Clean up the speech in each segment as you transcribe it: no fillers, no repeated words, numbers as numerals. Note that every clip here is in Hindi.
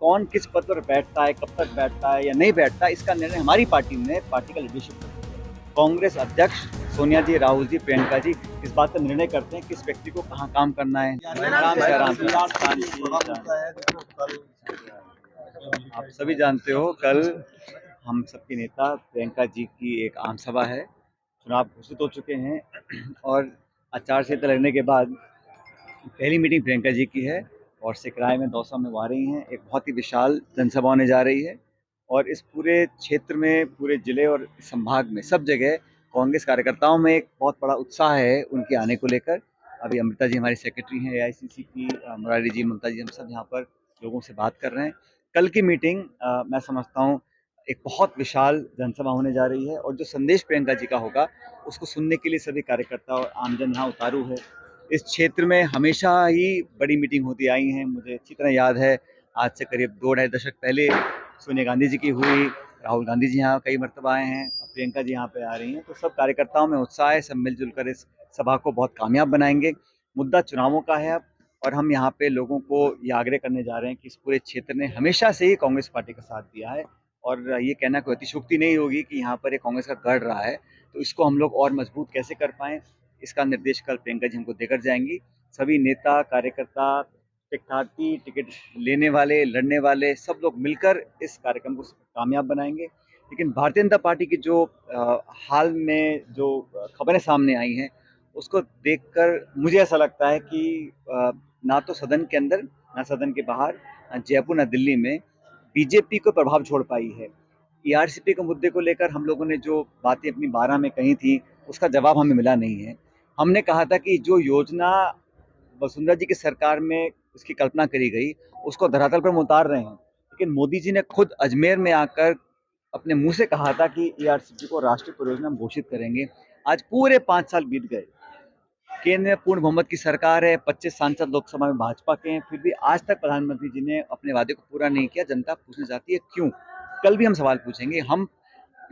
कौन किस पद पर बैठता है, कब तक बैठता है या नहीं बैठता, इसका निर्णय हमारी पार्टी में पार्टी का लीडरशिप करती है। कांग्रेस अध्यक्ष सोनिया जी, राहुल जी, प्रियंका जी इस बात का निर्णय करते हैं किस व्यक्ति को कहाँ काम करना है। आप सभी जानते हो, कल हम सबके नेता प्रियंका जी की एक आम सभा है। चुनाव घोषित हो चुके हैं और आचार संहिता लगने के बाद पहली मीटिंग प्रियंका जी की है और सिकराय में, दौसा में वो आ रही हैं। एक बहुत ही विशाल जनसभा होने जा रही है और इस पूरे क्षेत्र में, पूरे जिले और संभाग में सब जगह कांग्रेस कार्यकर्ताओं में एक बहुत बड़ा उत्साह है उनके आने को लेकर। अभी अमृता जी हमारी सेक्रेटरी हैं एआईसीसी की, मुरारी जी, ममता जी, हम सब यहाँ पर लोगों से बात कर रहे हैं। कल की मीटिंग मैं समझता हूँ एक बहुत विशाल जनसभा होने जा रही है और जो संदेश प्रियंका जी का होगा उसको सुनने के लिए सभी कार्यकर्ता और आमजन यहाँ उतारू है। इस क्षेत्र में हमेशा ही बड़ी मीटिंग होती आई हैं। मुझे अच्छी तरह याद है, आज से करीब 2 ढाई दशक पहले सोनिया गांधी जी की हुई, राहुल गांधी जी यहाँ कई मरतबा आए हैं, अब प्रियंका जी यहाँ पे आ रही हैं। तो सब कार्यकर्ताओं में उत्साह है, सब मिलजुल कर इस सभा को बहुत कामयाब बनाएंगे। मुद्दा चुनावों का है अब, और हम यहाँ पे लोगों को ये आग्रह करने जा रहे हैं कि इस पूरे क्षेत्र ने हमेशा से ही कांग्रेस पार्टी का साथ दिया है और ये कहना कोई अतिशयोक्ति नहीं होगी कि यहाँ पर एक कांग्रेस का गढ़ रहा है। तो इसको हम लोग और मजबूत कैसे कर पाएँ, इसका निर्देश कल प्रियंका जी हमको देकर जाएंगी। सभी नेता, कार्यकर्ता, प्रत्याशी, टिकट लेने वाले, लड़ने वाले सब लोग मिलकर इस कार्यक्रम को कामयाब बनाएंगे। लेकिन भारतीय जनता पार्टी की जो हाल में जो खबरें सामने आई हैं उसको देखकर मुझे ऐसा लगता है कि ना तो सदन के अंदर, ना सदन के बाहर, ना जयपुर, ना दिल्ली में बीजेपी को प्रभाव छोड़ पाई है। ईआरसीपी के मुद्दे को लेकर हम लोगों ने जो बातें अपनी 12 में कही थी उसका जवाब हमें मिला नहीं है। हमने कहा था कि जो योजना वसुंधरा जी की सरकार में उसकी कल्पना करी गई उसको धरातल पर हम उतार रहे हैं। लेकिन मोदी जी ने खुद अजमेर में आकर अपने मुंह से कहा था कि ईआरसीपी को राष्ट्रीय परियोजना हम घोषित करेंगे। आज पूरे 5 साल बीत गए, केंद्र में पूर्ण बहुमत की सरकार है, 25 सांसद लोकसभा में भाजपा के हैं, फिर भी आज तक प्रधानमंत्री जी ने अपने वादे को पूरा नहीं किया। जनता पूछना चाहती है क्यों। कल भी हम सवाल पूछेंगे। हम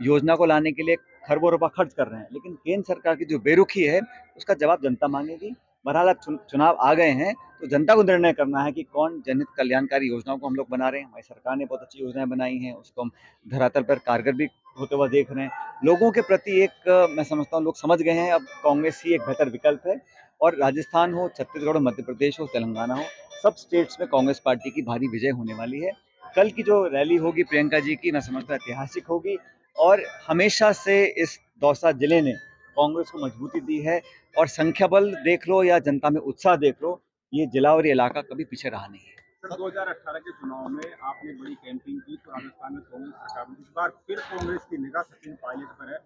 योजना को लाने के लिए खरबों रुपया खर्च कर रहे हैं, लेकिन केंद्र सरकार की जो बेरुखी है उसका जवाब जनता मांगेगी। बहरहाल अब चुनाव आ गए हैं तो जनता को निर्णय करना है कि कौन जनहित कल्याणकारी योजनाओं को हम लोग बना रहे हैं। हमारी सरकार ने बहुत अच्छी योजनाएं बनाई हैं, उसको हम धरातल पर कारगर भी होते हुए देख रहे हैं। लोगों के प्रति एक मैं समझता हूँ लोग समझ गए हैं अब कांग्रेस ही एक बेहतर विकल्प है। और राजस्थान हो, छत्तीसगढ़ हो, मध्य प्रदेश हो, तेलंगाना हो, सब स्टेट्स में कांग्रेस पार्टी की भारी विजय होने वाली है। कल की जो रैली होगी प्रियंका जी की, मैं समझता हूँ ऐतिहासिक होगी और हमेशा से इस दौसा जिले ने कांग्रेस को मजबूती दी है। और संख्या बल देख लो या जनता में उत्साह देख लो, ये जिला और ये इलाका कभी पीछे रहा नहीं है। सर, 2018 के चुनाव में आपने बड़ी कैंपिंग की तो राजस्थान में कांग्रेस सरकार में, इस बार फिर कांग्रेस की निगाह सचिन पायलट पर है।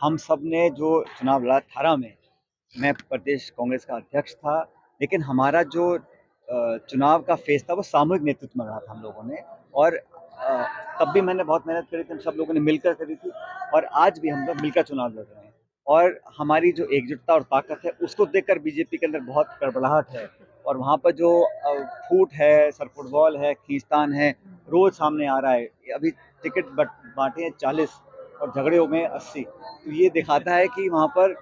हम सब ने जो चुनाव लड़ा 18 में, मैं प्रदेश कांग्रेस का अध्यक्ष था, लेकिन हमारा जो चुनाव का फेज था वो सामूहिक नेतृत्व में रहा था हम लोगों ने। और तब भी मैंने बहुत मेहनत करी थी, हम सब लोगों ने मिलकर करी थी और आज भी हम लोग मिलकर चुनाव लड़ रहे हैं। और हमारी जो एकजुटता और ताकत है उसको देखकर बीजेपी के अंदर बहुत गड़बड़ाहट है और वहाँ पर जो फूट है, सर फुटबॉल है, खींचतान है, रोज सामने आ रहा है। अभी टिकट बांटे हैं 40 और झगड़े हो गए 80। तो ये दिखाता है कि वहाँ पर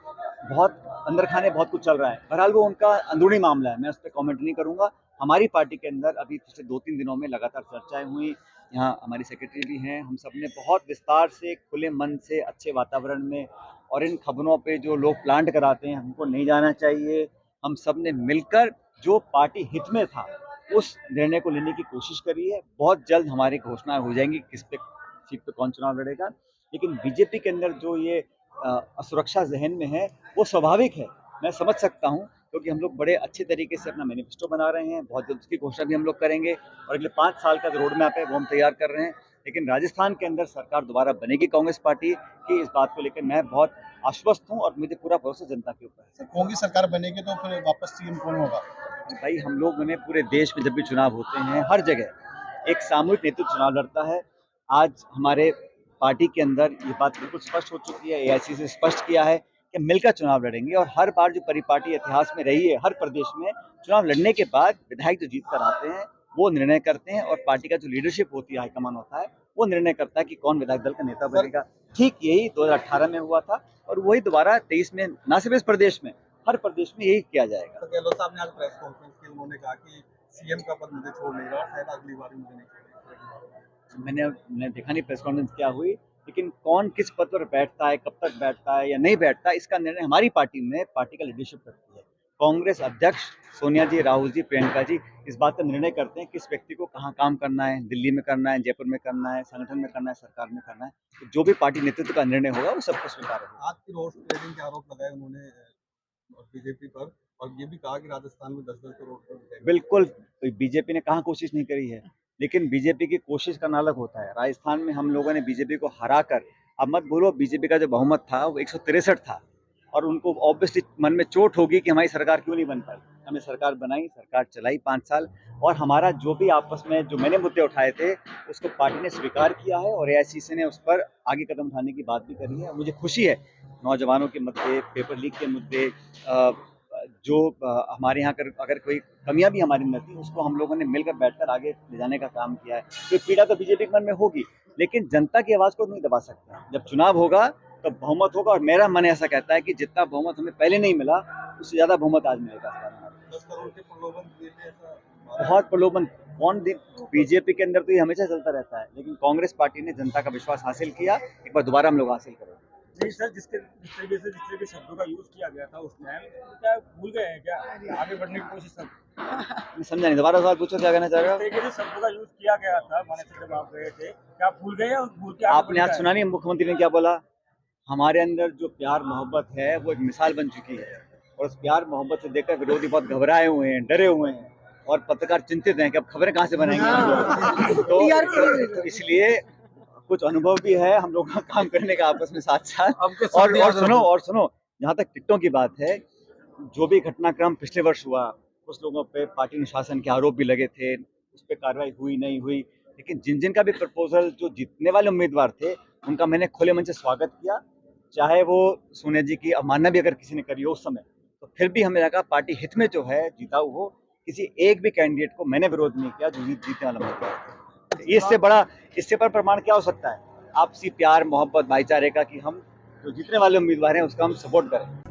बहुत अंदर खाने बहुत कुछ चल रहा है। बहरहाल वो उनका अंदरूनी मामला है, मैं उस पर कॉमेंट नहीं करूँगा। हमारी पार्टी के अंदर अभी पिछले 2-3 दिनों में लगातार चर्चाएं हुई। यहाँ हमारी सेक्रेटरी भी हैं, हम सब ने बहुत विस्तार से, खुले मन से, अच्छे वातावरण में, और इन खबरों पे जो लोग प्लांट कराते हैं हमको नहीं जाना चाहिए। हम सब ने मिलकर जो पार्टी हित में था उस निर्णय को लेने की कोशिश करी है। बहुत जल्द हमारी घोषणा हो जाएंगी किस पे सीट पे कौन चुनाव लड़ेगा। लेकिन बीजेपी के अंदर जो ये असुरक्षा जहन में है वो स्वाभाविक है, मैं समझ सकता हूँ, क्योंकि हम लोग बड़े अच्छे तरीके से अपना मैनिफेस्टो बना रहे हैं। बहुत जल्द उसकी घोषणा भी हम लोग करेंगे और अगले 5 साल का जो रोड मैप है वो हम तैयार कर रहे हैं। लेकिन राजस्थान के अंदर सरकार दोबारा बनेगी कांग्रेस पार्टी की, इस बात को लेकर मैं बहुत आश्वस्त हूँ और मुझे पूरा भरोसा जनता के ऊपर है। सर, कांग्रेस सरकार बनेगी तो फिर वापस सीएम कौन होगा? भाई हम लोग ने पूरे देश में जब भी चुनाव होते हैं हर जगह एक सामूहिक नेतृत्व चुनाव लड़ता है। आज हमारे पार्टी के अंदर ये बात बिल्कुल स्पष्ट हो चुकी है, एआईसी से स्पष्ट किया है कि मिलकर चुनाव लड़ेंगे। और हर बार जो परिपाटी इतिहास में रही है, हर प्रदेश में चुनाव लड़ने के बाद विधायक जो जीत कर आते हैं वो निर्णय करते हैं और पार्टी का जो लीडरशिप होती है, हाईकमान होता है, वो निर्णय करता है कि कौन विधायक दल का नेता बनेगा। ठीक यही 2018 में हुआ था और वही दोबारा 23 में, न सिर्फ इस प्रदेश में, हर प्रदेश में यही किया जाएगा। तो गहलोत साहब ने आज प्रेस कॉन्फ्रेंस की उन्होंने कहा कि सीएम का पद मुझे छोड़ नहीं रहा, शायद अगली बार भी मुझे नहीं छोड़ेगा। मैंने देखा नहीं प्रेस कॉन्फ्रेंस क्या हुई, लेकिन कौन किस पद पर बैठता है, कब तक बैठता है या नहीं बैठता, इसका निर्णय हमारी पार्टी में पार्टी का लीडरशिप करती है। कांग्रेस अध्यक्ष सोनिया जी, राहुल जी, प्रियंका जी इस बात का निर्णय करते हैं किस व्यक्ति को कहाँ काम करना है, दिल्ली में करना है, जयपुर में करना है, संगठन में करना है, सरकार में करना है। तो जो भी पार्टी नेतृत्व का निर्णय होगा वो सबको स्वीकार होगा। आज की रोज ट्रेडिंग के आरोप लगाए उन्होंने बीजेपी पर, और ये भी कहा कि राजस्थान में 10-10 करोड़ रुपए मिलेंगे। बिल्कुल, बीजेपी ने कहाँ कोशिश नहीं करी है, लेकिन बीजेपी की कोशिश करना अलग होता है। राजस्थान में हम लोगों ने बीजेपी को हराकर, अब मत बोलो बीजेपी का जो बहुमत था वो 163 था, और उनको ऑब्वियसली मन में चोट होगी कि हमारी सरकार क्यों नहीं बन पाई। हमने सरकार बनाई, सरकार चलाई 5 साल, और हमारा जो भी आपस में जो मैंने मुद्दे उठाए थे उसको पार्टी ने स्वीकार किया है, और एआईसीसी ने उस पर आगे कदम उठाने की बात भी करी है। मुझे खुशी है, नौजवानों के मुद्दे, पेपर लीक के मुद्दे, जो हमारे यहाँ अगर कोई कमियां भी हमारी अंदर थी उसको हम लोगों ने मिलकर बैठकर आगे ले जाने का काम किया है। तो पीड़ा तो बीजेपी के मन में होगी, लेकिन जनता की आवाज़ को नहीं दबा सकता। जब चुनाव होगा तो बहुमत होगा, और मेरा मन ऐसा कहता है कि जितना बहुमत हमें पहले नहीं मिला उससे ज़्यादा बहुमत आज मिलेगा। 10 करोड़ के प्रलोभन दिए थे, ऐसा बहुत प्रलोभन कौन बीजेपी के अंदर तो ये हमेशा चलता रहता है, लेकिन कांग्रेस पार्टी ने जनता का विश्वास हासिल किया, एक बार दोबारा हम लोग हासिल करेंगे। नहीं सर, जिस तरीके से शब्दों का यूज किया गया था उस टाइम, क्या भूल गए हैं क्या आगे बढ़ने की कोशिश? मैं समझा नहीं, दोबारा सवाल पूछो, क्या कहना चाह रहे हो? जिस तरीके से शब्दों का यूज किया गया था माने से जब आप गए थे, क्या भूल गए और भूल के आगे आपने आज सुना नहीं मुख्यमंत्री ने क्या बोला? हमारे अंदर जो प्यार मोहब्बत है वो एक मिसाल बन चुकी है, और उस प्यार मोहब्बत से देखकर विरोधी बहुत घबराए हुए हैं, डरे हुए हैं, और पत्रकार चिंतित हैं कि अब खबरें कहाँ से बनाएंगे। तो इसलिए कुछ अनुभव भी है हम लोगों का काम करने का आपस में साथ साथ। और सुनो, जहाँ तक टिकटों की बात है, जो भी घटनाक्रम पिछले वर्ष हुआ, कुछ लोगों पे पार्टी अनुशासन के आरोप भी लगे थे, उस पर कार्रवाई हुई नहीं हुई, लेकिन जिन जिन का भी प्रपोजल जो जीतने वाले उम्मीदवार थे उनका मैंने खुले मन से स्वागत किया। चाहे वो सोनिया जी की अवमानना भी अगर किसी ने करी हो उस समय, तो फिर भी हमें लगा पार्टी हित में जो है जीताऊ हो, किसी एक भी कैंडिडेट को मैंने विरोध नहीं किया जो जीतने वाला उम्मीदवार थे। इससे बड़ा प्रमाण क्या हो सकता है आपसी प्यार मोहब्बत भाईचारे का, कि हम जो जीतने वाले उम्मीदवार हैं उसका हम सपोर्ट करें।